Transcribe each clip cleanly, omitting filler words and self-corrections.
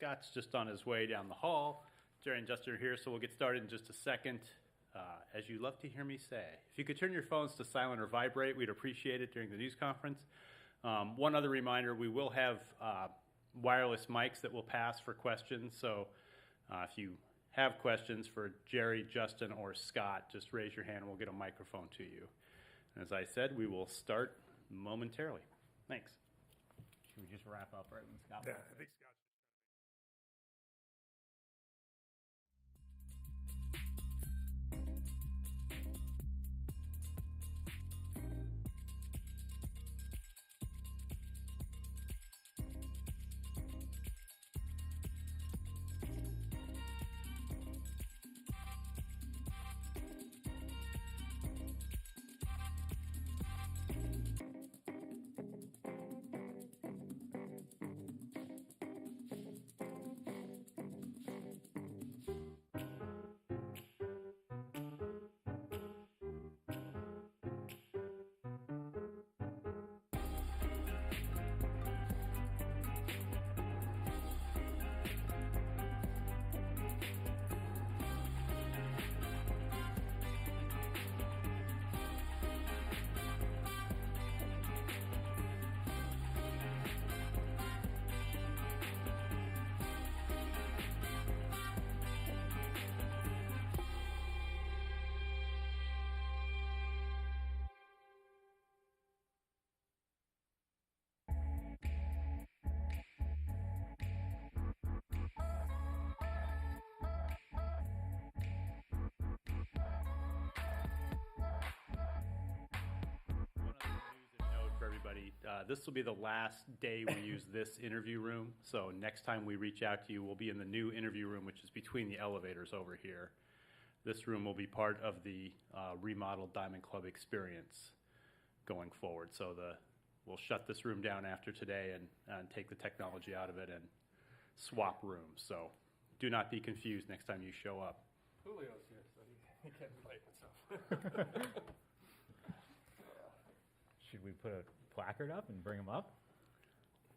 Scott's just on his way down the hall. Jerry and Justin are here, so we'll get started in just a second. As you love to hear me say, if you could turn your phones to silent or vibrate, we'd appreciate it during the news conference. One other reminder, we will have wireless mics that will pass for questions, so if you have questions for Jerry, Justin, or Scott, just raise your hand and we'll get a microphone to you. And as I said, we will start momentarily. Thanks. Should we just wrap up right when Scott? Yeah, I think Scott. This will be the last day we use this interview room. So next time we reach out to you, we'll be in the new interview room, which is between the elevators over here. This room will be part of the remodeled Diamond Club experience going forward. So we'll shut this room down after today and take the technology out of it and swap rooms. So do not be confused next time you show up. Julio's here, so he can play himself. Should we put a placard up and bring him up?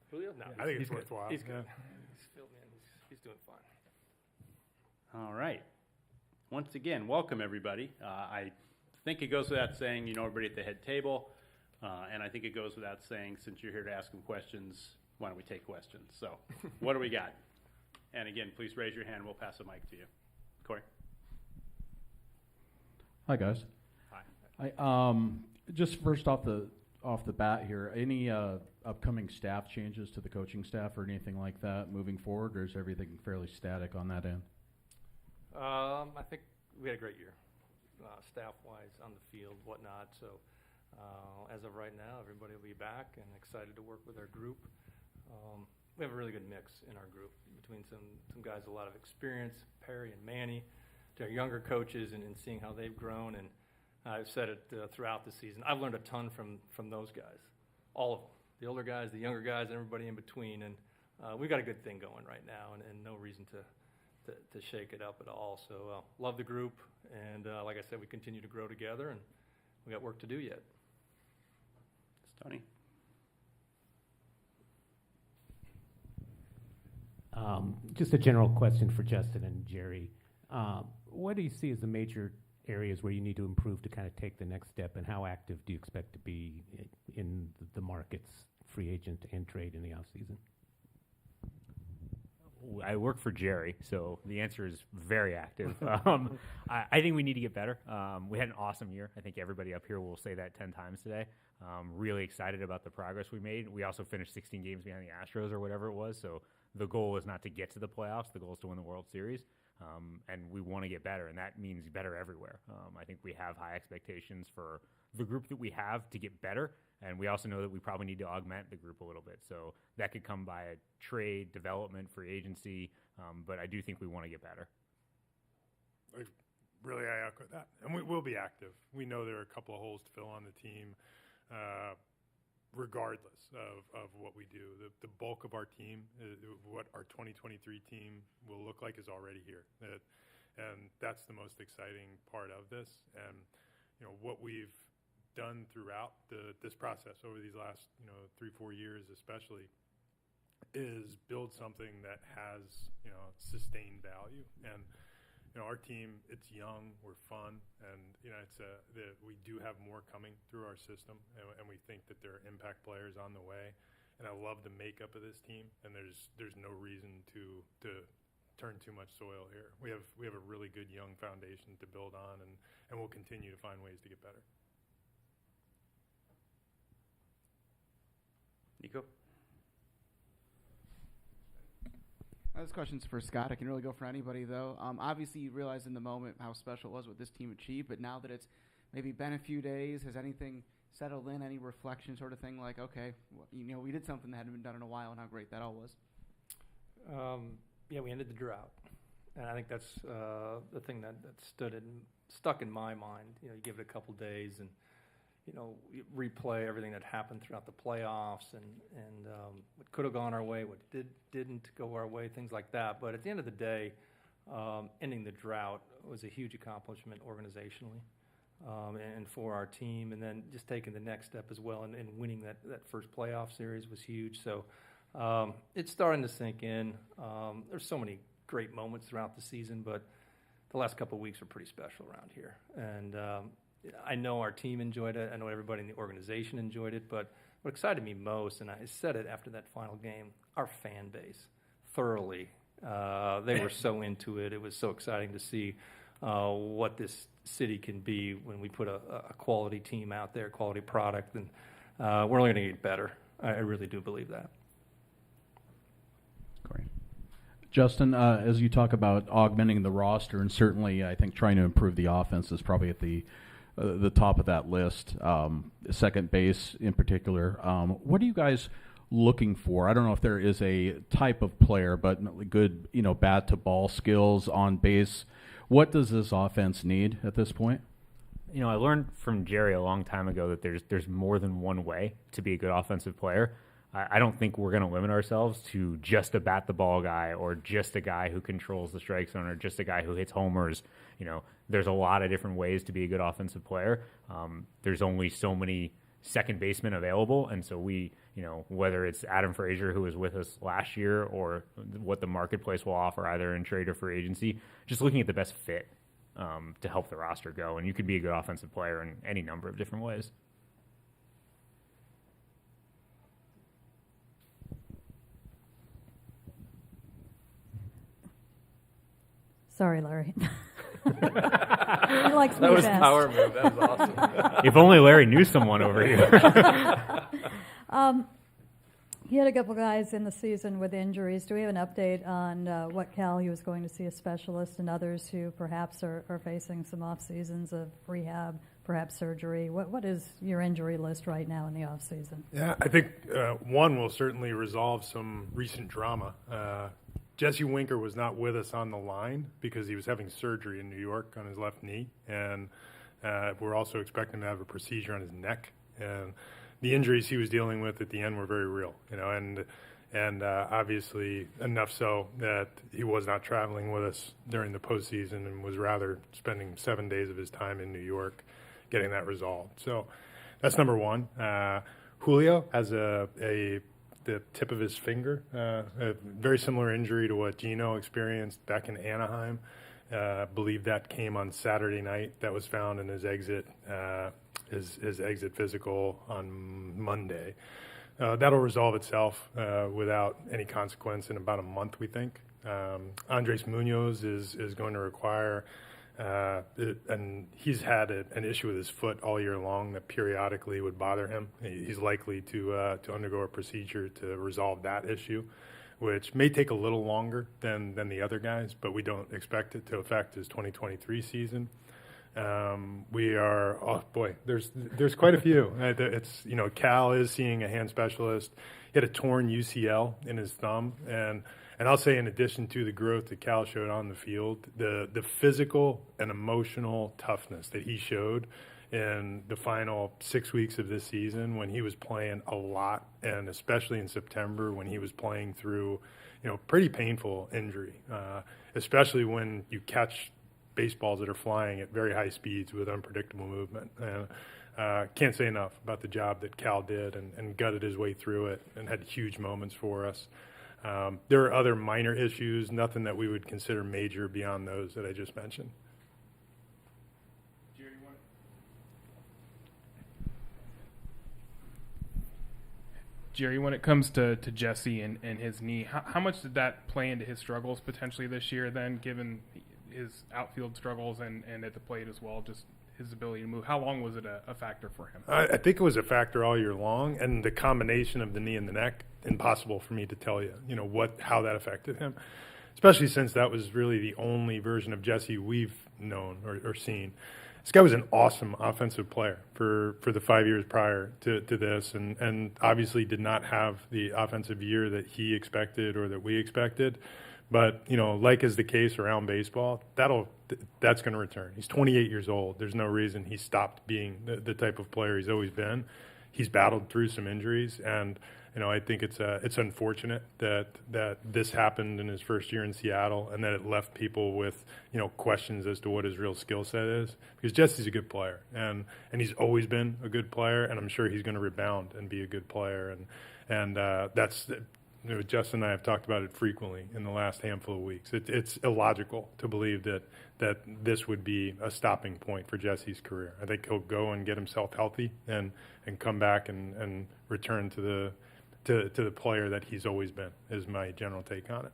Julio? No, I think it's worthwhile. He's good. He's filled in. He's doing fine. All right. Once again, welcome everybody. I think it goes without saying, you know everybody at the head table, and I think it goes without saying, since you're here to ask them questions, why don't we take questions? So, what do we got? And again, please raise your hand. We'll pass a mic to you. Corey. Hi guys. Hi. Just first off the bat here, any upcoming staff changes to the coaching staff or anything like that moving forward, or is everything fairly static on that end? I think we had a great year, staff-wise, on the field, whatnot. So as of right now, everybody will be back and excited to work with our group. We have a really good mix in our group between some guys with a lot of experience, Perry and Manny, to our younger coaches and seeing how they've grown. And I've said it throughout the season. I've learned a ton from those guys, all of them, the older guys, the younger guys, and everybody in between. And we've got a good thing going right now, and no reason to shake it up at all. So love the group, and like I said, we continue to grow together, and we got work to do yet. Tony. Just a general question for Justin and Jerry. What do you see as the major areas where you need to improve to kind of take the next step, and how active do you expect to be in the markets, free agent and trade in the offseason? I work for Jerry, so the answer is very active. I think we need to get better. We had an awesome year. I think everybody up here will say that 10 times today. Really excited about the progress we made. We also finished 16 games behind the Astros or whatever it was, so the goal is not to get to the playoffs. The goal is to win the World Series, and we want to get better, and that means better everywhere. I think we have high expectations for the group that we have to get better, and we also know that we probably need to augment the group a little bit. So that could come by a trade, development, free agency, but I do think we want to get better. I echo that, and we will be active. We know there are a couple of holes to fill on the team, regardless of what we do. The bulk of our team, what our 2023 team will look like, is already here, and that's the most exciting part of this. And what we've done throughout this process over these last 3-4 years, especially, is build something that has, sustained value. And, our team, it's young, we're fun, and, we do have more coming through our system, and we think that there are impact players on the way. And I love the makeup of this team, and there's no reason to turn too much soil here. We have a really good young foundation to build on, and we'll continue to find ways to get better. Nico? This question's for Scott. I can really go for anybody, though. Obviously, you realized in the moment how special it was what this team achieved, but now that it's maybe been a few days, has anything settled in, any reflection sort of thing like, okay, well, we did something that hadn't been done in a while and how great that all was? Yeah, we ended the drought. And I think that's the thing that stuck in my mind. You give it a couple days and, you replay everything that happened throughout the playoffs and what could have gone our way, what didn't go our way, things like that. But at the end of the day, ending the drought was a huge accomplishment organizationally and for our team. And then just taking the next step as well and winning that first playoff series was huge. So it's starting to sink in. There's so many great moments throughout the season, but the last couple of weeks were pretty special around here. And I know our team enjoyed it. I know everybody in the organization enjoyed it. But what excited me most, and I said it after that final game, our fan base thoroughly. They were so into it. It was so exciting to see what this city can be when we put a quality team out there, quality product. And we're only going to get better. I really do believe that. Great. Justin, as you talk about augmenting the roster, and certainly I think trying to improve the offense is probably at the top of that list, second base in particular. What are you guys looking for? I don't know if there is a type of player, but good, bat to ball skills on base. What does this offense need at this point? I learned from Jerry a long time ago that there's more than one way to be a good offensive player. I don't think we're going to limit ourselves to just a bat the ball guy or just a guy who controls the strike zone or just a guy who hits homers. There's a lot of different ways to be a good offensive player. There's only so many second basemen available, and so we, whether it's Adam Frazier, who was with us last year, or what the marketplace will offer either in trade or free agency, just looking at the best fit to help the roster go. And you could be a good offensive player in any number of different ways. Sorry, Larry. He likes me That was best. a power move. That was awesome. If only Larry knew someone over here. He had a couple guys in the season with injuries. Do we have an update on what Cal he was going to see a specialist and others who perhaps are facing some off seasons of rehab, perhaps surgery? What is your injury list right now in the off season? Yeah, I think one will certainly resolve some recent drama. Jesse Winker was not with us on the line because he was having surgery in New York on his left knee, and we're also expecting to have a procedure on his neck. And the injuries he was dealing with at the end were very real, and obviously enough so that he was not traveling with us during the postseason and was rather spending 7 days of his time in New York getting that resolved. So that's number one. Julio has the tip of his finger, a very similar injury to what Gino experienced back in Anaheim. I believe that came on Saturday night. That was found in his exit physical on Monday. That'll resolve itself without any consequence in about a month, we think. Andres Munoz is going to require, and he's had an issue with his foot all year long that periodically would bother him. He's likely to undergo a procedure to resolve that issue, which may take a little longer than the other guys, but we don't expect it to affect his 2023 season. There's quite a few. Cal is seeing a hand specialist. He had a torn UCL in his thumb, and I'll say in addition to the growth that Cal showed on the field, the physical and emotional toughness that he showed in the final 6 weeks of this season when he was playing a lot, and especially in September when he was playing through, pretty painful injury, especially when you catch baseballs that are flying at very high speeds with unpredictable movement. And can't say enough about the job that Cal did and gutted his way through it and had huge moments for us. There are other minor issues, nothing that we would consider major beyond those that I just mentioned. Jerry, when it comes to Jesse and his knee, how much did that play into his struggles potentially this year then, given his outfield struggles and at the plate as well, just his ability to move? How long was it a factor for him? I think it was a factor all year long, and the combination of the knee and the neck, impossible for me to tell you, how that affected him, especially since that was really the only version of Jesse we've known or seen. This guy was an awesome offensive player for the 5 years prior to this, and obviously did not have the offensive year that he expected or that we expected. But, like is the case around baseball, that's going to return. He's 28 years old. There's no reason he stopped being the type of player he's always been. He's battled through some injuries, and I think it's unfortunate that this happened in his first year in Seattle, and that it left people with questions as to what his real skill set is. Because Jesse's a good player, and he's always been a good player, and I'm sure he's going to rebound and be a good player, and that's. Justin and I have talked about it frequently in the last handful of weeks. It's illogical to believe that this would be a stopping point for Jesse's career. I think he'll go and get himself healthy and come back and return to the player that he's always been, is my general take on it.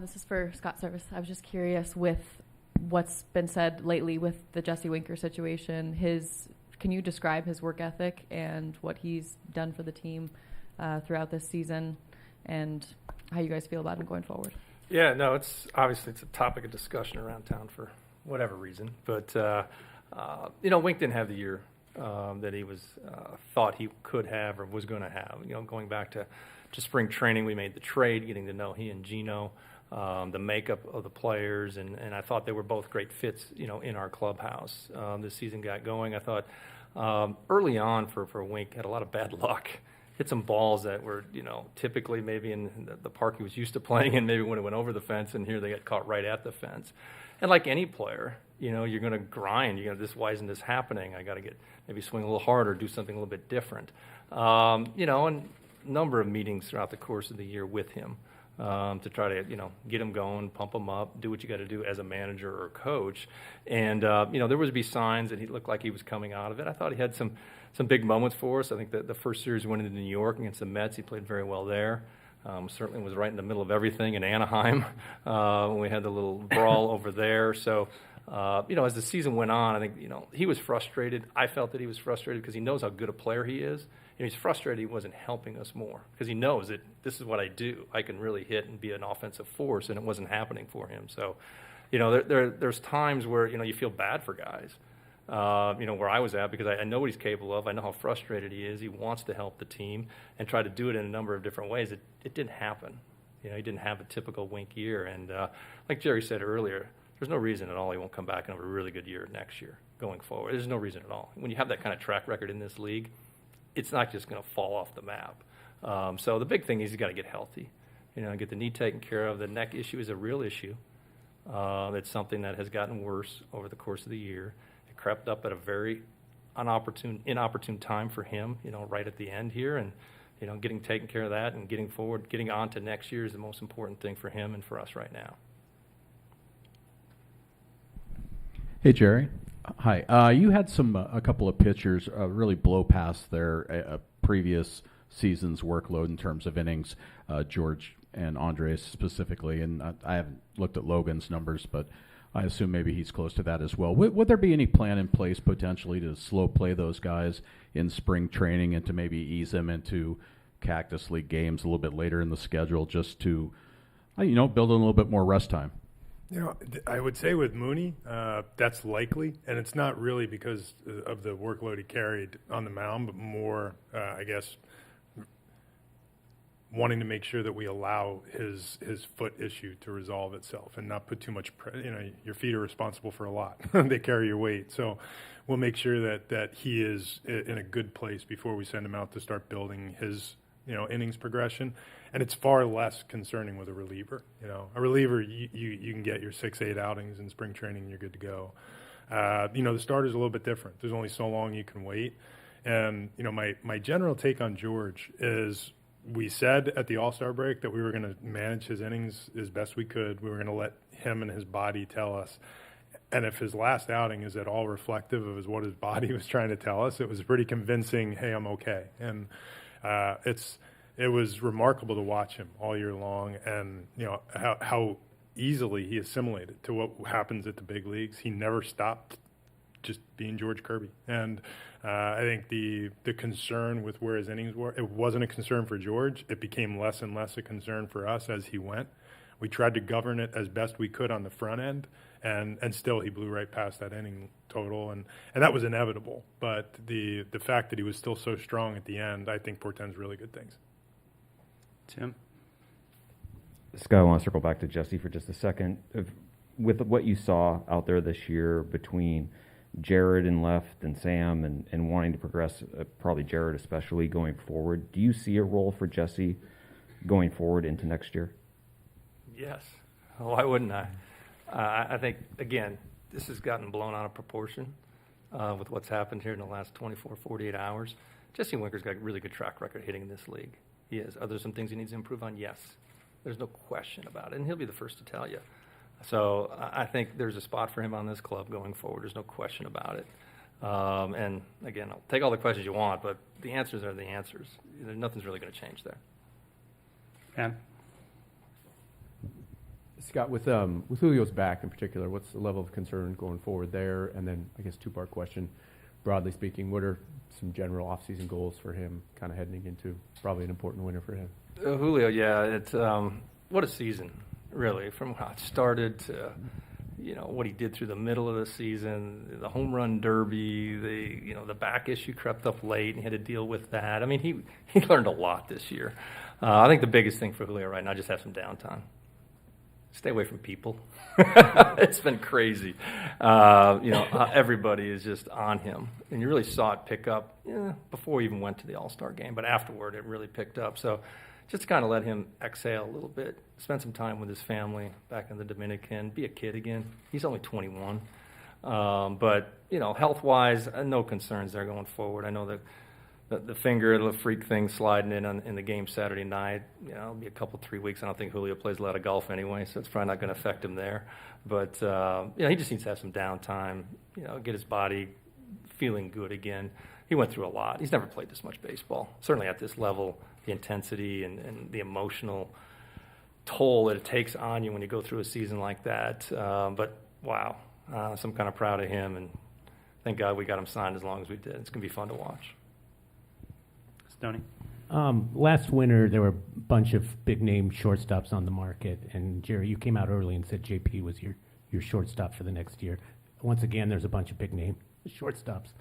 This is for Scott Servais. I was just curious, with what's been said lately with the Jesse Winker situation, can you describe his work ethic and what he's done for the team throughout this season, and how you guys feel about him going forward? Yeah, no, it's a topic of discussion around town for whatever reason. But, Wink didn't have the year that he was thought he could have or was going to have. Going back to spring training, we made the trade, getting to know he and Gino, the makeup of the players, and I thought they were both great fits, in our clubhouse. This season got going. I thought early on for Wink had a lot of bad luck. Hit some balls that were, typically maybe in the park he was used to playing in, maybe when it went over the fence, and here they got caught right at the fence. And like any player, you're going to grind. Why isn't this happening? I got to maybe swing a little harder, do something a little bit different. And a number of meetings throughout the course of the year with him to try to, get him going, pump him up, do what you got to do as a manager or coach. And, there would be signs that he looked like he was coming out of it. I thought he had some big moments for us. I think that the first series we went into New York against the Mets, he played very well there. Certainly was right in the middle of everything in Anaheim when we had the little brawl over there. So, as the season went on, I think, he was frustrated. I felt that he was frustrated because he knows how good a player he is. He's frustrated he wasn't helping us more because he knows that this is what I do. I can really hit and be an offensive force, and it wasn't happening for him. So, there's times where, you feel bad for guys. Where I was at, because I know what he's capable of. I know how frustrated he is. He wants to help the team and try to do it in a number of different ways. It didn't happen. He didn't have a typical Wink year. And like Jerry said earlier, there's no reason at all he won't come back and have a really good year next year going forward. There's no reason at all. When you have that kind of track record in this league, it's not just going to fall off the map. So the big thing is he's got to get healthy, get the knee taken care of. The neck issue is a real issue. It's something that has gotten worse over the course of the year. It crept up at a very inopportune time for him, right at the end here. And, getting taken care of that and getting forward, getting on to next year is the most important thing for him and for us right now. Hey, Jerry. Hi. You had a couple of pitchers really blow past their previous season's workload in terms of innings, George and Andres specifically, and I haven't looked at Logan's numbers, but I assume maybe he's close to that as well. Would there be any plan in place potentially to slow play those guys in spring training and to maybe ease them into Cactus League games a little bit later in the schedule just to, build in a little bit more rest time? I would say with Mooney, that's likely, and it's not really because of the workload he carried on the mound, but more, I guess, wanting to make sure that we allow his foot issue to resolve itself and not put too much your feet are responsible for a lot. They carry your weight. So we'll make sure that he is in a good place before we send him out to start building his innings progression, and it's far less concerning with a reliever. A reliever, you can get your 6-8 outings in spring training and you're good to go. The starter's a little bit different. There's only so long you can wait. And, my general take on George is we said at the All-Star break that we were going to manage his innings as best we could. We were going to let him and his body tell us. And if his last outing is at all reflective of what his body was trying to tell us, it was pretty convincing, hey, I'm okay. And it was remarkable to watch him all year long, and how easily he assimilated to what happens at the big leagues. He never stopped just being George Kirby. And I think the concern with where his innings were, it wasn't a concern for George. It became less and less a concern for us as he went. We tried to govern it as best we could on the front end, and still he blew right past that inning total, and that was inevitable. But the fact that he was still so strong at the end, I think portends really good things. Tim? Scott, I want to circle back to Jesse for just a second. With what you saw out there this year between Jared in left and Sam and wanting to progress, probably Jared especially, going forward, do you see a role for Jesse going forward into next year? Yes. Why wouldn't I? I think, again, this has gotten blown out of proportion with what's happened here in the last 24, 48 hours. Jesse Winker's got a really good track record hitting in this league. He is. Are there some things he needs to improve on? Yes. There's no question about it, and he'll be the first to tell you. So I think there's a spot for him on this club going forward. There's no question about it. And, again, I'll take all the questions you want, but the answers are the answers. Nothing's really going to change there. Ann? Scott, with Julio's back in particular, what's the level of concern going forward there? And then, I guess, two-part question. Broadly speaking, what are some general off-season goals for him kind of heading into probably an important winter for him? Julio, yeah, it's what a season, really, from how it started to, what he did through the middle of the season, the home run derby, the back issue crept up late, and he had to deal with that. I mean, he learned a lot this year. I think the biggest thing for Julio right now, just have some downtime. Stay away from people. It's been crazy. Everybody is just on him. And you really saw it pick up before he even went to the All-Star game. But afterward, it really picked up. So just to kind of let him exhale a little bit, spend some time with his family back in the Dominican, be a kid again. He's only 21. But health-wise, no concerns there going forward. I know that the finger, the freak thing sliding in the game Saturday night, it'll be a couple, 3 weeks. I don't think Julio plays a lot of golf anyway, so it's probably not going to affect him there. But, he just needs to have some downtime, get his body feeling good again. He went through a lot. He's never played this much baseball. Certainly at this level, the intensity and the emotional toll that it takes on you when you go through a season like that. But, wow, so I'm kind of proud of him, and thank God we got him signed as long as we did. It's going to be fun to watch. Stoney? Last winter, there were a bunch of big-name shortstops on the market, and Jerry, you came out early and said JP was your shortstop for the next year. Once again, there's a bunch of big-name shortstops.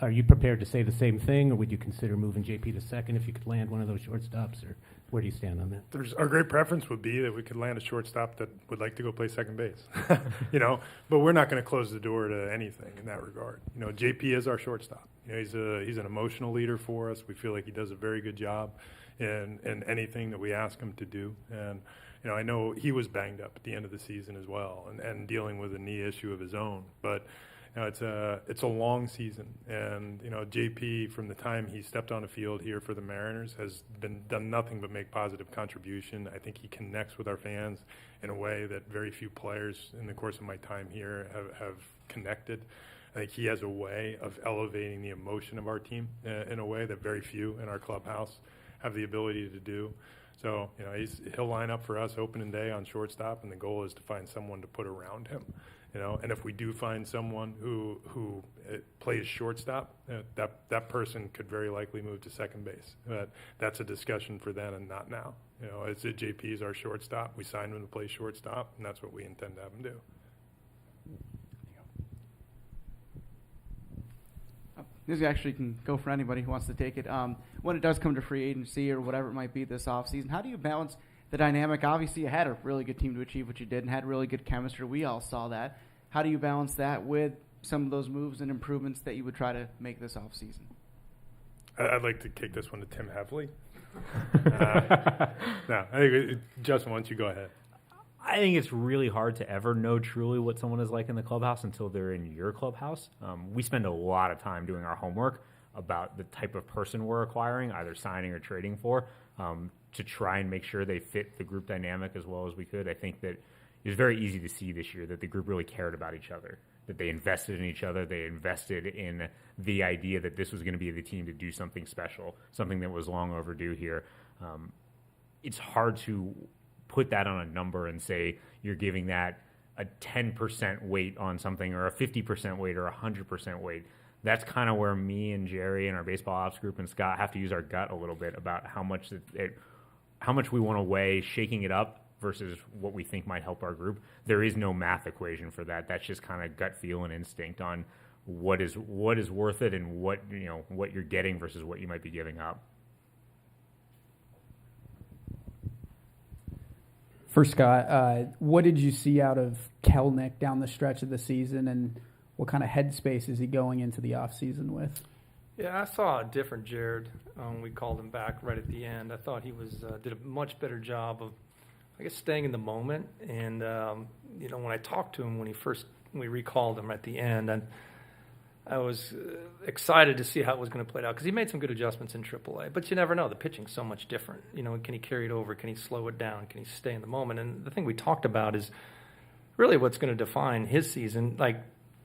Are you prepared to say the same thing, or would you consider moving JP to second if you could land one of those shortstops, or where do you stand on that? Our great preference would be that we could land a shortstop that would like to go play second base, but we're not going to close the door to anything in that regard. JP is our shortstop. He's an emotional leader for us. We feel like he does a very good job in anything that we ask him to do. And, I know he was banged up at the end of the season as well and dealing with a knee issue of his own. But, it's a long season. And, JP, from the time he stepped on the field here for the Mariners, has done nothing but make positive contribution. I think he connects with our fans in a way that very few players in the course of my time here have connected. I think he has a way of elevating the emotion of our team in a way that very few in our clubhouse have the ability to do. So, he'll line up for us opening day on shortstop, and the goal is to find someone to put around him. And if we do find someone who plays shortstop, that person could very likely move to second base. But that's a discussion for then and not now. It's JP is our shortstop. We signed him to play shortstop, and that's what we intend to have him do. This actually can go for anybody who wants to take it. When it does come to free agency or whatever it might be this offseason, how do you balance the dynamic? Obviously, you had a really good team to achieve what you did and had really good chemistry. We all saw that. How do you balance that with some of those moves and improvements that you would try to make this offseason? I'd like to kick this one to Tim Hevley. No, I think Justin, why don't you go ahead? I think it's really hard to ever know truly what someone is like in the clubhouse until they're in your clubhouse. We spend a lot of time doing our homework about the type of person we're acquiring, either signing or trading for, to try and make sure they fit the group dynamic as well as we could. I think that it was very easy to see this year that the group really cared about each other, that they invested in each other, they invested in the idea that this was going to be the team to do something special, something that was long overdue here. It's hard to put that on a number and say you're giving that a 10% weight on something or a 50% weight or a 100% weight. That's kind of where me and Jerry and our baseball ops group and Scott have to use our gut a little bit about how much we want to weigh shaking it up versus what we think might help our group. There is no math equation for that. That's just kind of gut feel and instinct on what is worth it and what you're getting versus what you might be giving up. For Scott, what did you see out of Kelnick down the stretch of the season, and what kind of headspace is he going into the offseason with? Yeah, I saw a different Jared. We called him back right at the end. I thought he did a much better job of, I guess, staying in the moment. And when I talked to him when we recalled him at the end, I was excited to see how it was going to play out because he made some good adjustments in AAA. But you never know; the pitching's so much different. Can he carry it over? Can he slow it down? Can he stay in the moment? And the thing we talked about is really what's going to define his season. Like,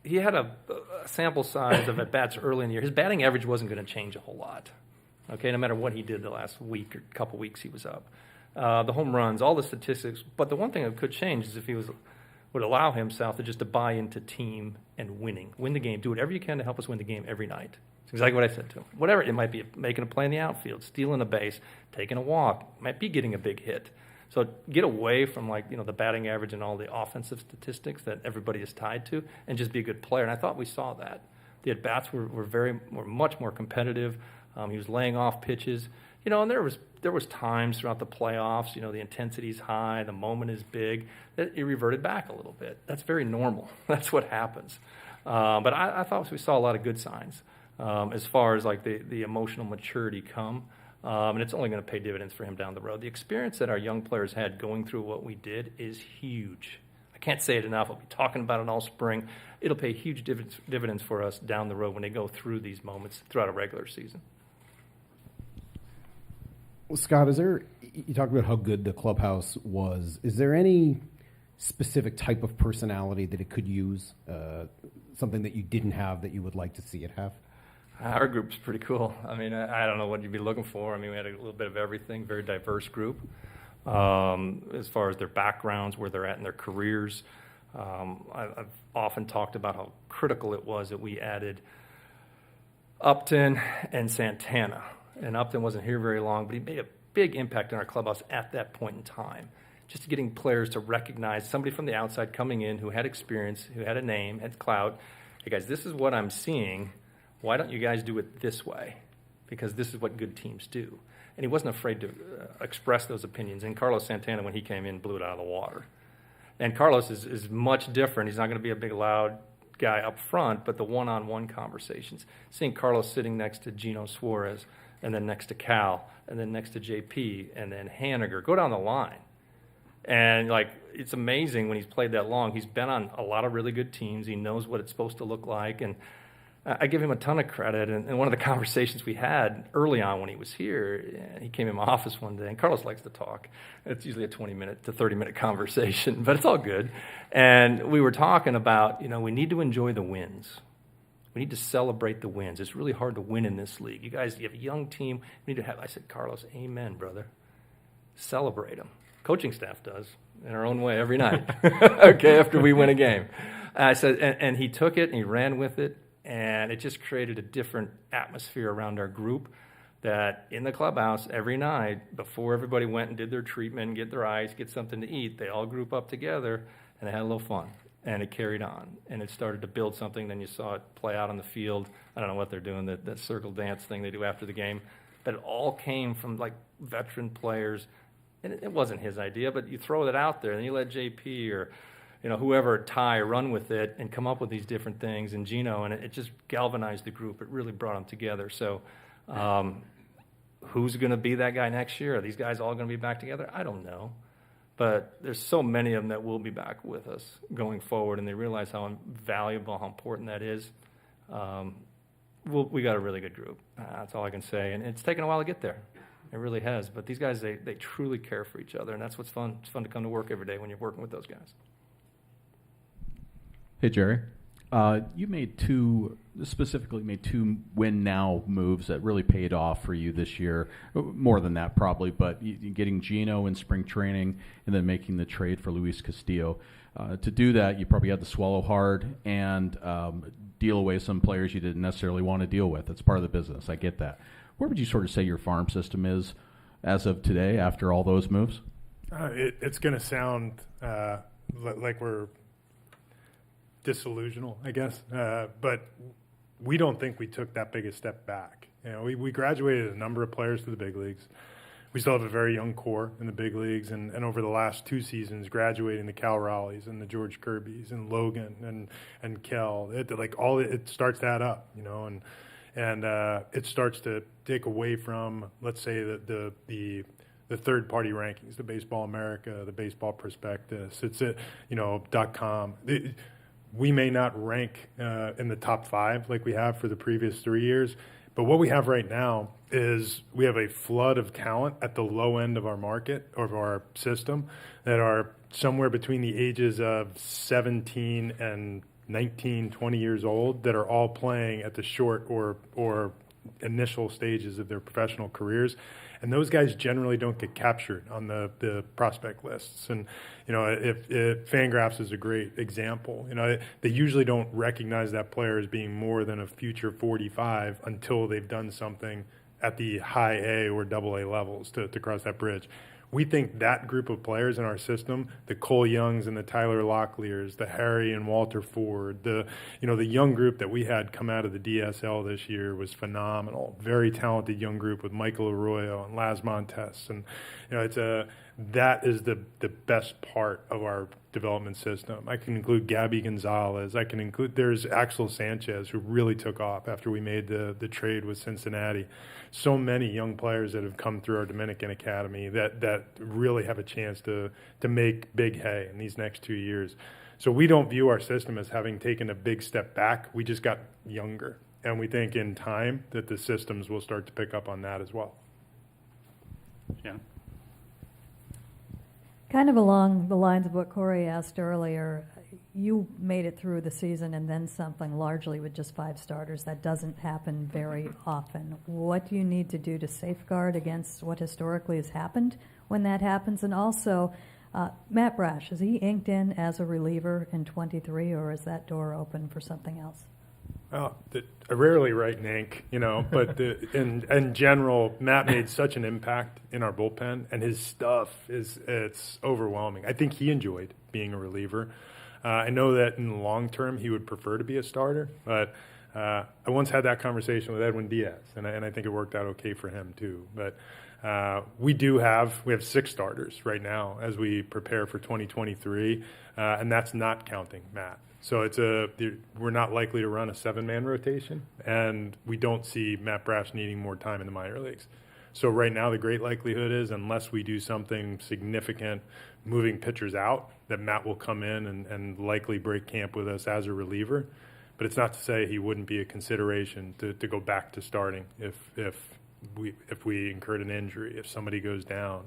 he had a sample size of at-bats early in the year. His batting average wasn't going to change a whole lot, okay, no matter what he did the last week or couple weeks he was up. The home runs, all the statistics. But the one thing that could change is if he would allow himself to buy into team and win the game. Do whatever you can to help us win the game every night. It's exactly what I said to him. Whatever, it might be making a play in the outfield, stealing a base, taking a walk, might be getting a big hit. So get away from the batting average and all the offensive statistics that everybody is tied to, and just be a good player. And I thought we saw that. The at-bats were much more competitive. He was laying off pitches. And there was times throughout the playoffs, the intensity's high, the moment is big, that it reverted back a little bit. That's very normal. That's what happens. But I thought we saw a lot of good signs as far as the emotional maturity come. And it's only going to pay dividends for him down the road. The experience that our young players had going through what we did is huge. I can't say it enough. I'll be talking about it all spring. It'll pay huge dividends for us down the road when they go through these moments throughout a regular season. Well, Scott, you talked about how good the clubhouse was. Is there any specific type of personality that it could use, something that you didn't have that you would like to see it have? Our group's pretty cool. I mean, I don't know what you'd be looking for. I mean, we had a little bit of everything, very diverse group as far as their backgrounds, where they're at in their careers. I've often talked about how critical it was that we added Upton and Santana. And Upton wasn't here very long, but he made a big impact in our clubhouse at that point in time. Just getting players to recognize somebody from the outside coming in who had experience, who had a name, had clout. Hey, guys, this is what I'm seeing. Why don't you guys do it this way? Because this is what good teams do. And he wasn't afraid to express those opinions. And Carlos Santana, when he came in, blew it out of the water. And Carlos is much different. He's not going to be a big, loud guy up front, but the one-on-one conversations. Seeing Carlos sitting next to Gino Suarez, and then next to Cal, and then next to JP, and then Haniger. Go down the line. And, it's amazing when he's played that long. He's been on a lot of really good teams. He knows what it's supposed to look like. And I give him a ton of credit. And one of the conversations we had early on when he was here, he came in my office one day, and Carlos likes to talk. It's usually a 20-minute to 30-minute conversation, but it's all good. And we were talking about, we need to enjoy the wins. We need to celebrate the wins. It's really hard to win in this league. You guys, you have a young team. We need to have. I said, Carlos, amen, brother. Celebrate them. Coaching staff does in our own way every night. Okay, after we win a game. I said, and he took it and he ran with it, and it just created a different atmosphere around our group. That in the clubhouse every night, before everybody went and did their treatment, get their ice, get something to eat, they all group up together and they had a little fun. And it carried on, and it started to build something. Then you saw it play out on the field. I don't know what they're doing, that circle dance thing they do after the game. But it all came from, veteran players. And it wasn't his idea, but you throw it out there, and you let JP or, whoever, Ty, run with it and come up with these different things, and Gino, and it just galvanized the group. It really brought them together. So who's going to be that guy next year? Are these guys all going to be back together? I don't know. But there's so many of them that will be back with us going forward, and they realize how valuable, how important that is. We got a really good group. That's all I can say. And it's taken a while to get there. It really has. But these guys, they truly care for each other, and that's what's fun. It's fun to come to work every day when you're working with those guys. Hey, Jerry. You specifically made two win now moves that really paid off for you this year. More than that, probably, but getting Gino in spring training and then making the trade for Luis Castillo. To do that, you probably had to swallow hard and deal away some players you didn't necessarily want to deal with. It's part of the business. I get that. Where would you sort of say your farm system is as of today after all those moves? It's going to sound like we're disillusional, I guess, but we don't think we took that big a step back. We graduated a number of players to the big leagues. We still have a very young core in the big leagues, and over the last 2 seasons, graduating the Cal Raleighs and the George Kirbys and Logan and Kel, it starts that up, and it starts to take away from, let's say, the third-party rankings, the Baseball America, the Baseball Prospectus, .com. We may not rank in the top 5 like we have for the previous 3 years, but what we have right now is we have a flood of talent at the low end of our market, of our system, that are somewhere between the ages of 17 and 19, 20 years old, that are all playing at the short or initial stages of their professional careers. And those guys generally don't get captured on the prospect lists. And, if Fangraphs is a great example, they usually don't recognize that player as being more than a future 45 until they've done something at the high A or double A levels to cross that bridge. We think that group of players in our system, the Cole Youngs and the Tyler Locklears, the Harry and Walter Ford, the young group that we had come out of the DSL this year was phenomenal. Very talented young group with Michael Arroyo and Laz Montes. And, that is the best part of our development system. I can include Gabby Gonzalez. There's Axel Sanchez, who really took off after we made the trade with Cincinnati. So many young players that have come through our Dominican Academy that really have a chance to make big hay in these next 2 years. So we don't view our system as having taken a big step back. We just got younger. And we think in time that the systems will start to pick up on that as well. Yeah. Kind of along the lines of what Corey asked earlier, you made it through the season and then something largely with just 5 starters. That doesn't happen very often. What do you need to do to safeguard against what historically has happened when that happens? And also, Matt Brash, is he inked in as a reliever in 23, or is that door open for something else? Well, I rarely write in ink, but in general, Matt made such an impact in our bullpen, and his stuff it's overwhelming. I think he enjoyed being a reliever. I know that in the long term he would prefer to be a starter, but I once had that conversation with Edwin Diaz, and I think it worked out okay for him too. But we have 6 starters right now as we prepare for 2023, and that's not counting Matt. So we're not likely to run a 7-man rotation, and we don't see Matt Brash needing more time in the minor leagues. So right now the great likelihood is, unless we do something significant moving pitchers out, that Matt will come in and likely break camp with us as a reliever. But it's not to say he wouldn't be a consideration to go back to starting if we incurred an injury, if somebody goes down.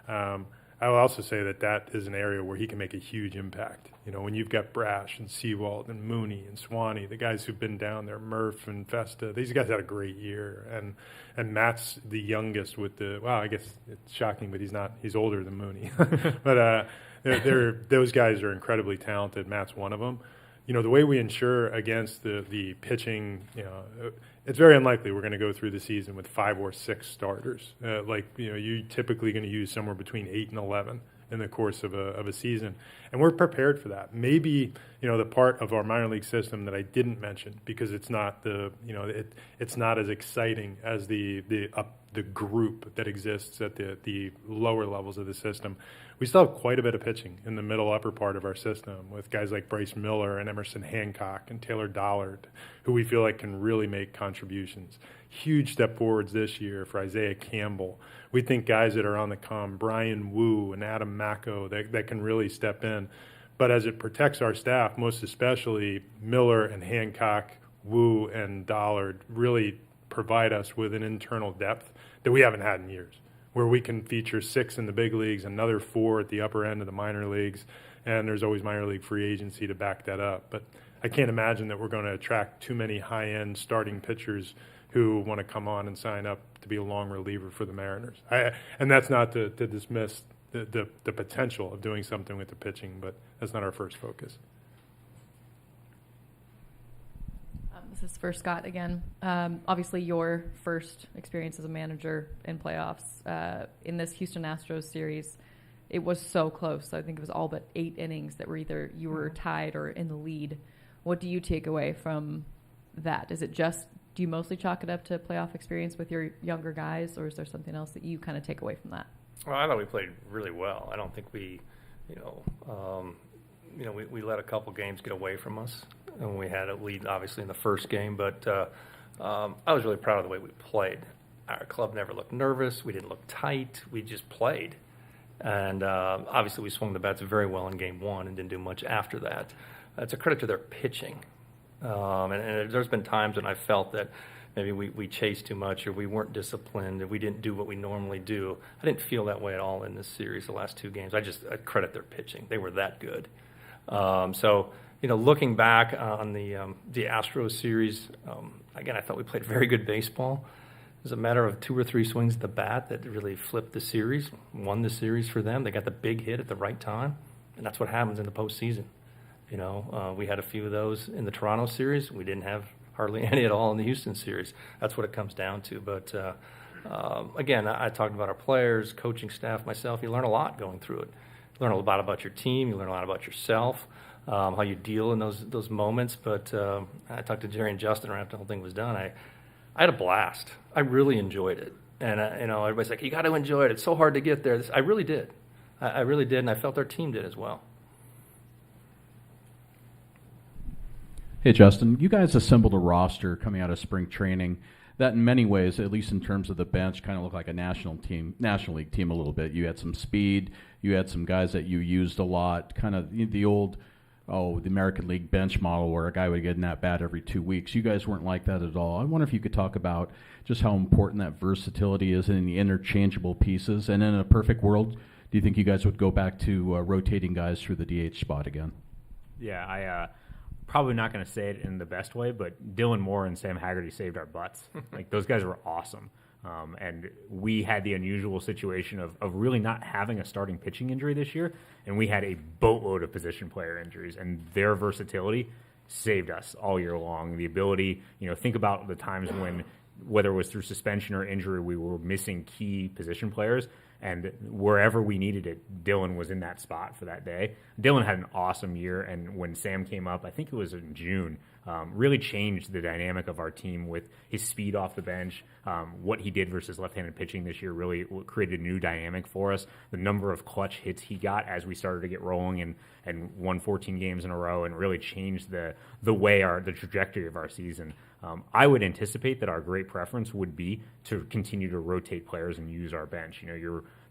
I will also say that is an area where he can make a huge impact. When you've got Brash and Seawald and Mooney and Swanee, the guys who've been down there, Murph and Festa, these guys had a great year. And Matt's the youngest with I guess it's shocking, but he's older than Mooney. But those guys are incredibly talented. Matt's one of them. The way we insure against the pitching, it's very unlikely we're going to go through the season with 5 or 6 starters. You're typically going to use somewhere between 8 and 11 in the course of a season, and we're prepared for that. Maybe the part of our minor league system that I didn't mention because it's not it's not as exciting as the group that exists at the lower levels of the system. We still have quite a bit of pitching in the middle upper part of our system with guys like Bryce Miller and Emerson Hancock and Taylor Dollard, who we feel like can really make contributions. Huge step forwards this year for Isaiah Campbell. We think guys that are on the come, Brian Wu and Adam Mako, that can really step in. But as it protects our staff, most especially Miller and Hancock, Wu and Dollard really provide us with an internal depth that we haven't had in years, where we can feature 6 in the big leagues, another 4 at the upper end of the minor leagues, and there's always minor league free agency to back that up. But I can't imagine that we're going to attract too many high-end starting pitchers who want to come on and sign up to be a long reliever for the Mariners. And that's not to dismiss the potential of doing something with the pitching, but that's not our first focus. This is for Scott again. Obviously, your first experience as a manager in playoffs in this Houston Astros series, it was so close. I think it was all but 8 innings that were either you were tied or in the lead. What do you take away from that? Is it just, do you mostly chalk it up to playoff experience with your younger guys, or is there something else that you kind of take away from that? Well, I thought we played really well. I don't think we let a couple games get away from us, and we had a lead obviously in the first game. But I was really proud of the way we played. Our club never looked nervous. We didn't look tight. We just played, and obviously we swung the bats very well in game 1 and didn't do much after that. It's a credit to their pitching, and there's been times when I felt that maybe we chased too much or we weren't disciplined and we didn't do what we normally do. I didn't feel that way at all in this series, the last 2 games. I credit their pitching. They were that good. So, looking back on the Astros series, again, I thought we played very good baseball. It was a matter of 2 or 3 swings at the bat that really flipped the series, won the series for them. They got the big hit at the right time, and that's what happens in the postseason. We had a few of those in the Toronto series. We didn't have hardly any at all in the Houston series. That's what it comes down to. But again, I talked about our players, coaching staff, myself. You learn a lot going through it. You learn a lot about your team. You learn a lot about yourself, how you deal in those moments. But I talked to Jerry and Justin after the whole thing was done. I had a blast. I really enjoyed it. And everybody's like, you got to enjoy it. It's so hard to get there. I really did. I really did, and I felt our team did as well. Hey, Justin, you guys assembled a roster coming out of spring training that in many ways, at least in terms of the bench, kind of looked like a National League team a little bit. You had some speed. You had some guys that you used a lot, kind of the old, the American League bench model where a guy would get an at-bat every 2 weeks. You guys weren't like that at all. I wonder if you could talk about just how important that versatility is in the interchangeable pieces. And in a perfect world, do you think you guys would go back to rotating guys through the DH spot again? Yeah, probably not going to say it in the best way, but Dylan Moore and Sam Haggerty saved our butts. Like, those guys were awesome. And we had the unusual situation of really not having a starting pitching injury this year, and we had a boatload of position player injuries, and their versatility saved us all year long. The ability, think about the times when, whether it was through suspension or injury, we were missing key position players, and wherever we needed it, Dylan was in that spot for that day. Dylan had an awesome year, and when Sam came up, I think it was in June, really changed the dynamic of our team with his speed off the bench. What he did versus left-handed pitching this year really created a new dynamic for us. The number of clutch hits he got as we started to get rolling and won 14 games in a row and really changed the trajectory of our season. I would anticipate that our great preference would be to continue to rotate players and use our bench.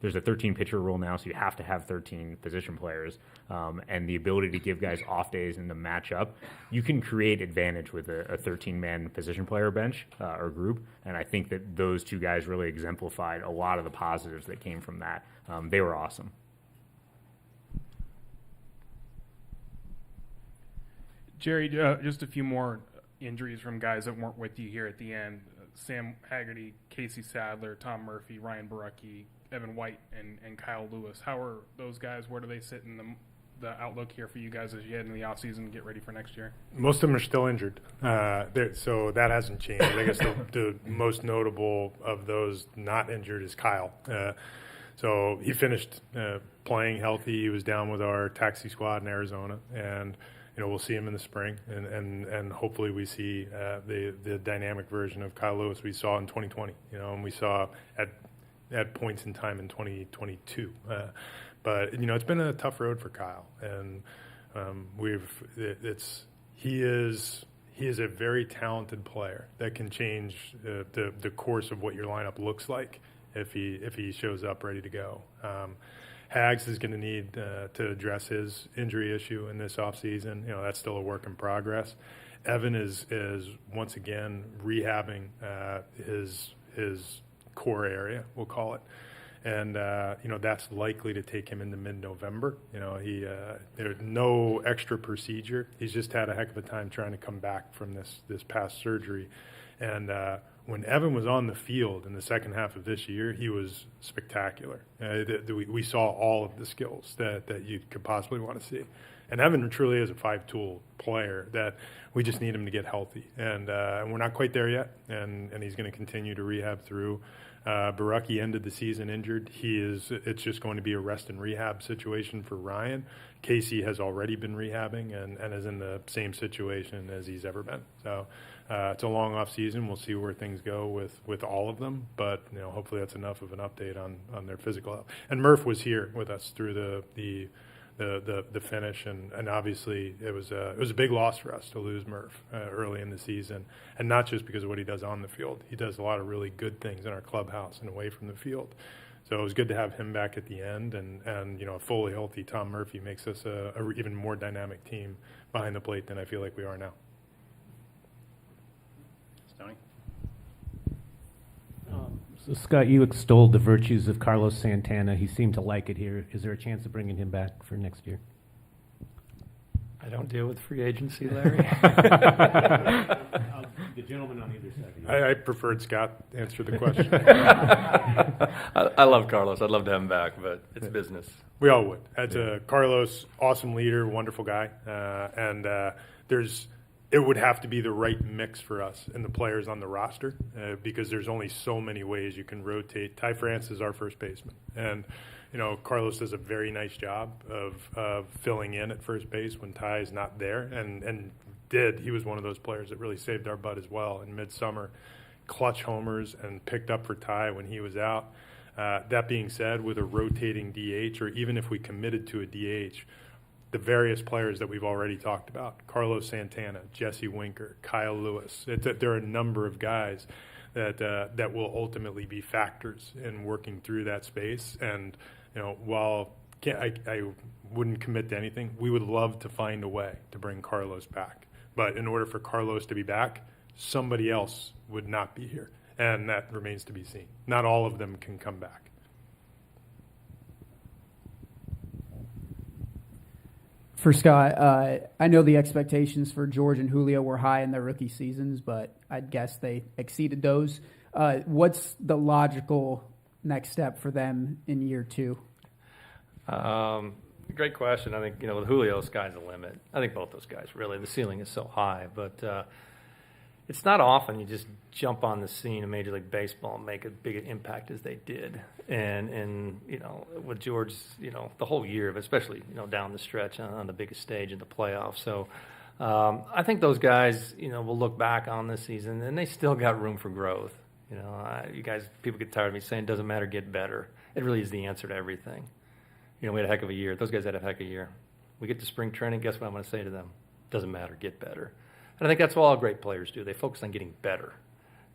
There's a 13-pitcher rule now, so you have to have 13 position players. And the ability to give guys off days and to match up, you can create advantage with a 13-man position player bench or group. And I think that those 2 guys really exemplified a lot of the positives that came from that. They were awesome. Jerry, just a few more injuries from guys that weren't with you here at the end. Sam Haggerty, Casey Sadler, Tom Murphy, Ryan Barucki, Evan White, and Kyle Lewis. How are those guys? Where do they sit in the outlook here for you guys as you head in the offseason and get ready for next year? Most of them are still injured, so that hasn't changed. I guess the most notable of those not injured is Kyle. So he finished playing healthy. He was down with our taxi squad in Arizona, and we'll see him in the spring, and hopefully we see the dynamic version of Kyle Lewis we saw in 2020, and we saw at points in time in 2022. But it's been a tough road for Kyle, and he is a very talented player that can change the course of what your lineup looks like if he shows up ready to go. Hags is going to need to address his injury issue in this offseason. That's still a work in progress. Evan is once again rehabbing his core area, we'll call it. And, that's likely to take him into mid-November. There's no extra procedure. He's just had a heck of a time trying to come back from this past surgery. And when Evan was on the field in the second half of this year, he was spectacular. We saw all of the skills that you could possibly want to see. And Evan truly is a five-tool player that we just need him to get healthy. And we're not quite there yet, and he's going to continue to rehab through. Baraki ended the season injured. It's just going to be a rest and rehab situation for Ryan. Casey has already been rehabbing and is in the same situation as he's ever been. So it's a long off season. We'll see where things go with all of them, but hopefully that's enough of an update on their physical health. And Murph was here with us through the finish, and obviously it was a big loss for us to lose Murph early in the season, and not just because of what he does on the field. He does a lot of really good things in our clubhouse and away from the field. So it was good to have him back at the end, and a fully healthy Tom Murphy makes us a even more dynamic team behind the plate than I feel like we are now. Stoney? So Scott, you extolled the virtues of Carlos Santana. He seemed to like it here. Is there a chance of bringing him back for next year? I don't deal with free agency, Larry. The gentleman on either side. I preferred Scott answer the question. I love Carlos. I'd love to have him back, but it's business. We all would. Carlos, awesome leader, wonderful guy, and it would have to be the right mix for us and the players on the roster because there's only so many ways you can rotate. Ty France is our first baseman, and Carlos does a very nice job of filling in at first base when Ty is not there, and he was one of those players that really saved our butt as well in midsummer, clutch homers and picked up for Ty when he was out. That being said, with a rotating DH, or even if we committed to a DH, the various players that we've already talked about, Carlos Santana, Jesse Winker, Kyle Lewis, there are a number of guys that will ultimately be factors in working through that space. And while I wouldn't commit to anything, we would love to find a way to bring Carlos back. But in order for Carlos to be back, somebody else would not be here, and that remains to be seen. Not all of them can come back. For Scott, I know the expectations for George and Julio were high in their rookie seasons, but I'd guess they exceeded those. What's the logical next step for them in year two? Great question. I think, with Julio, sky's the limit. I think both those guys, really. The ceiling is so high, but it's not often you just jump on the scene of Major League Baseball and make a big impact as they did. And with George, the whole year, but especially, down the stretch on the biggest stage in the playoffs. So I think those guys, will look back on this season, and they still got room for growth. People get tired of me saying it doesn't matter, get better. It really is the answer to everything. We had a heck of a year. Those guys had a heck of a year. We get to spring training, guess what I'm going to say to them? Doesn't matter, get better. And I think that's what all great players do. They focus on getting better.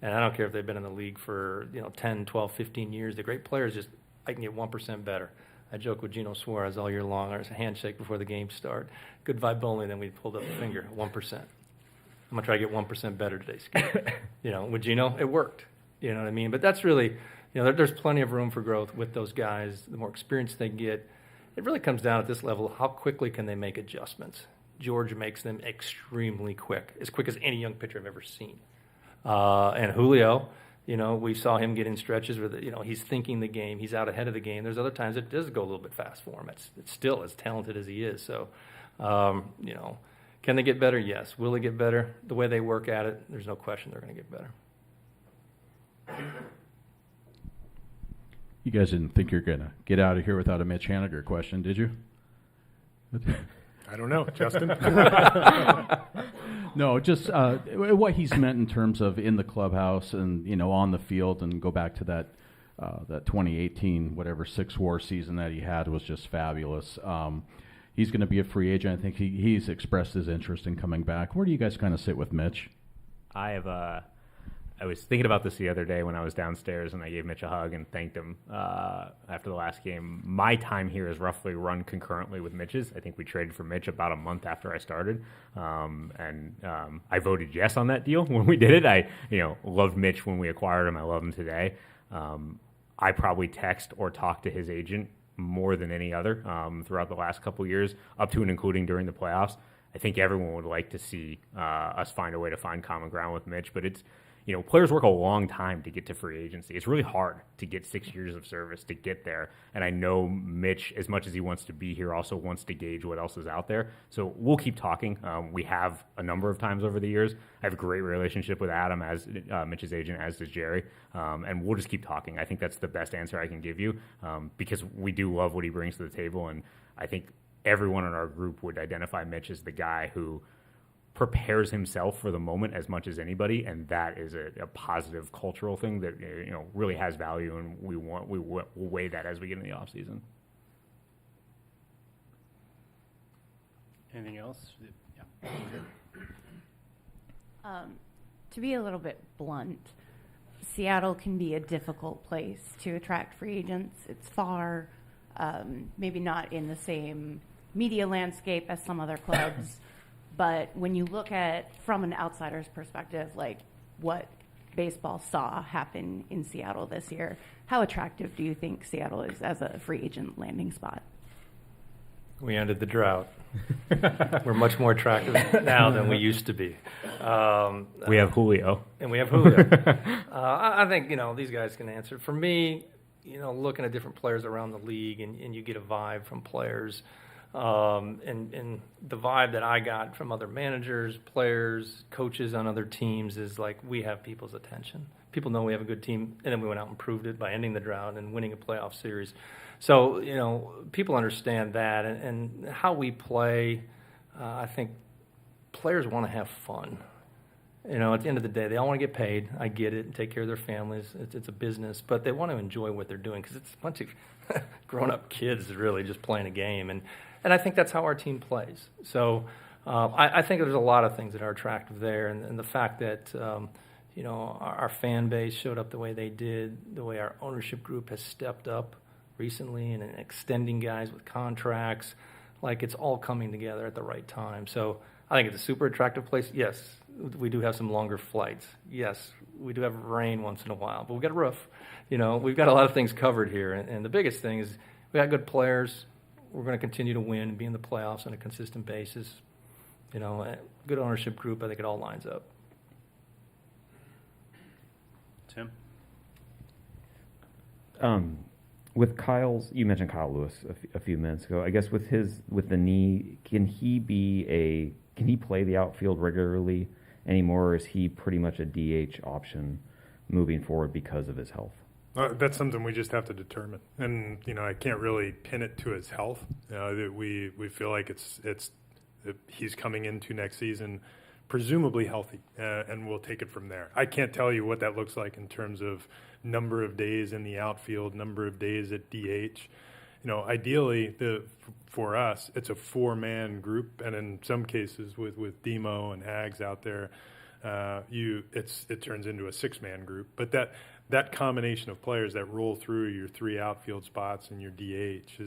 And I don't care if they've been in the league for 10, 12, 15 years. The great players I can get 1% better. I joke with Gino Suarez all year long. There's a handshake before the game start. Good vibe only, then we pulled up the finger, 1%. I'm going to try to get 1% better today, Scott. With Gino, it worked. You know what I mean? But that's really, there's plenty of room for growth with those guys. The more experience they get, it really comes down at this level, how quickly can they make adjustments? George makes them extremely quick as any young pitcher I've ever seen. And Julio, we saw him get in stretches where he's thinking the game, he's out ahead of the game. There's other times it does go a little bit fast for him. It's still as talented as he is. So, can they get better? Yes. Will they get better? The way they work at it, there's no question they're going to get better. You guys didn't think you're going to get out of here without a Mitch Haniger question, did you? I don't know, Justin. No, just what he's meant in terms of in the clubhouse and on the field, and go back to that 2018 whatever 6-war season that he had was just fabulous. He's going to be a free agent. I think he's expressed his interest in coming back. Where do you guys kind of sit with Mitch? I was thinking about this the other day when I was downstairs, and I gave Mitch a hug and thanked him after the last game. My time here is roughly run concurrently with Mitch's. I think we traded for Mitch about a month after I started, and I voted yes on that deal when we did it. I loved Mitch when we acquired him. I love him today. I probably text or talk to his agent more than any other throughout the last couple of years, up to and including during the playoffs. I think everyone would like to see us find a way to find common ground with Mitch, but it's players work a long time to get to free agency. It's really hard to get 6 years of service to get there. And I know Mitch, as much as he wants to be here, also wants to gauge what else is out there. So we'll keep talking. We have a number of times over the years. I have a great relationship with Adam as Mitch's agent, as does Jerry. And we'll just keep talking. I think that's the best answer I can give you because we do love what he brings to the table. And I think everyone in our group would identify Mitch as the guy who prepares himself for the moment as much as anybody, and that is a positive cultural thing that really has value, and we'll weigh that as we get in the off season. Anything else? Yeah. To be a little bit blunt, Seattle can be a difficult place to attract free agents. It's far, maybe not in the same media landscape as some other clubs. But when you look at, from an outsider's perspective, like what baseball saw happen in Seattle this year, how attractive do you think Seattle is as a free agent landing spot? We ended the drought. We're much more attractive now than we used to be. We have Julio. And we have Julio. I think, these guys can answer. For me, looking at different players around the league, and you get a vibe from players. And the vibe that I got from other managers, players, coaches on other teams is like we have people's attention. People know we have a good team, and then we went out and proved it by ending the drought and winning a playoff series. So, people understand that, and how we play, I think players want to have fun. At the end of the day, they all want to get paid. I get it, and take care of their families. It's a business, but they want to enjoy what they're doing because it's a bunch of grown-up kids really just playing a game. And I think that's how our team plays. So I think there's a lot of things that are attractive there. And the fact that, our fan base showed up the way they did, the way our ownership group has stepped up recently and extending guys with contracts, like it's all coming together at the right time. So I think it's a super attractive place. Yes, we do have some longer flights. Yes, we do have rain once in a while, but we've got a roof. We've got a lot of things covered here. And the biggest thing is we got good players. We're going to continue to win and be in the playoffs on a consistent basis. A good ownership group, I think it all lines up. Tim? With you mentioned Kyle Lewis a few minutes ago. I guess with the knee, can he play the outfield regularly anymore, or is he pretty much a DH option moving forward because of his health? That's something we just have to determine, and I can't really pin it to his health. We feel like he's coming into next season presumably healthy, and we'll take it from there. I can't tell you what that looks like in terms of number of days in the outfield, number of days at DH. Ideally, for us, it's a 4-man group, and in some cases with Demo and Hags out there, it turns into a 6-man group. But that combination of players that roll through your 3 outfield spots and your DH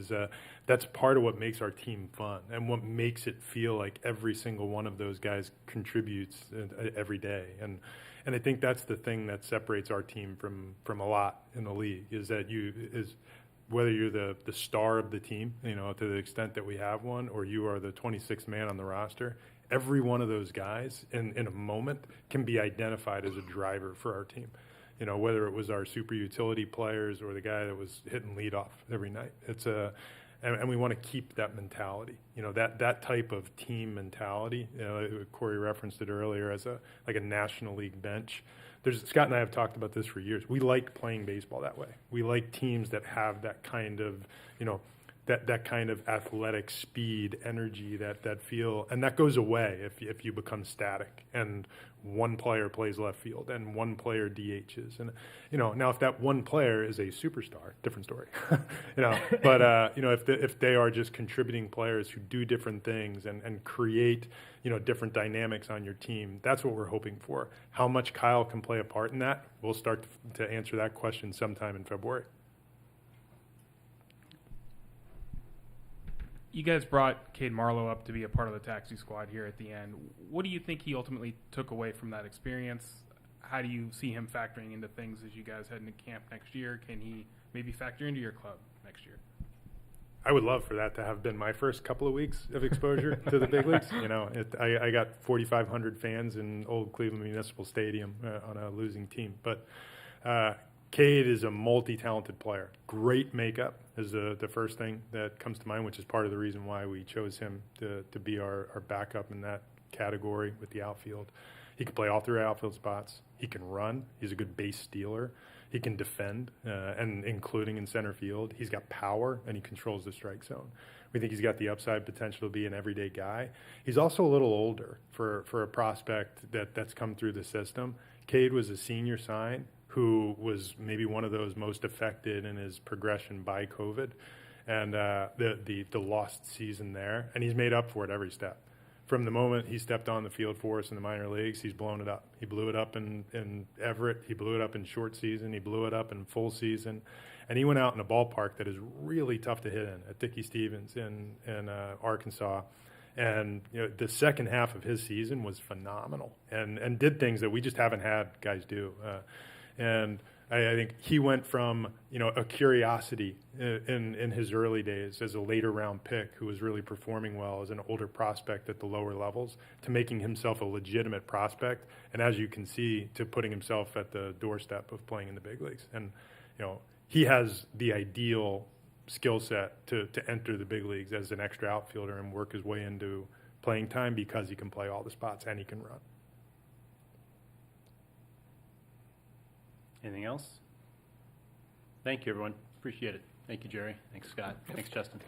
that's part of what makes our team fun and what makes it feel like every single one of those guys contributes every day. And I think that's the thing that separates our team from a lot in the league is that whether you're the star of the team, to the extent that we have one, or you are the 26th man on the roster, every one of those guys in a moment can be identified as a driver for our team. Whether it was our super utility players or the guy that was hitting leadoff every night. And we want to keep that mentality. That type of team mentality. Corey referenced it earlier as a National League bench. Scott and I have talked about this for years. We like playing baseball that way. We like teams that have that kind of, that kind of athletic speed, energy, that feel, and that goes away if you become static and one player plays left field and one player DHs. And now if that one player is a superstar, different story. But if they are just contributing players who do different things and create different dynamics on your team, that's what we're hoping for. How much Kyle can play a part in that? We'll start to answer that question sometime in February. You guys brought Cade Marlowe up to be a part of the taxi squad here at the end. What do you think he ultimately took away from that experience? How do you see him factoring into things as you guys head into camp next year? Can he maybe factor into your club next year? I would love for that to have been my first couple of weeks of exposure to the big leagues. I got 4,500 fans in old Cleveland Municipal Stadium on a losing team. But Cade is a multi-talented player. Great makeup is the first thing that comes to mind, which is part of the reason why we chose him to be our backup in that category with the outfield. He can play all three outfield spots. He can run. He's a good base stealer. He can defend, and including in center field. He's got power, and he controls the strike zone. We think he's got the upside potential to be an everyday guy. He's also a little older for a prospect that's come through the system. Cade was a senior sign who was maybe one of those most affected in his progression by COVID and the lost season there. And he's made up for it every step. From the moment he stepped on the field for us in the minor leagues, he's blown it up. He blew it up in Everett. He blew it up in short season. He blew it up in full season. And he went out in a ballpark that is really tough to hit in at Dickey Stevens in Arkansas. And the second half of his season was phenomenal and did things that we just haven't had guys do. And I think he went from a curiosity in his early days as a later round pick who was really performing well as an older prospect at the lower levels to making himself a legitimate prospect, and as you can see, to putting himself at the doorstep of playing in the big leagues. And he has the ideal skill set to enter the big leagues as an extra outfielder and work his way into playing time because he can play all the spots and he can run. Anything else? Thank you, everyone. Appreciate it. Thank you, Jerry. Thanks, Scott. Thanks, Justin.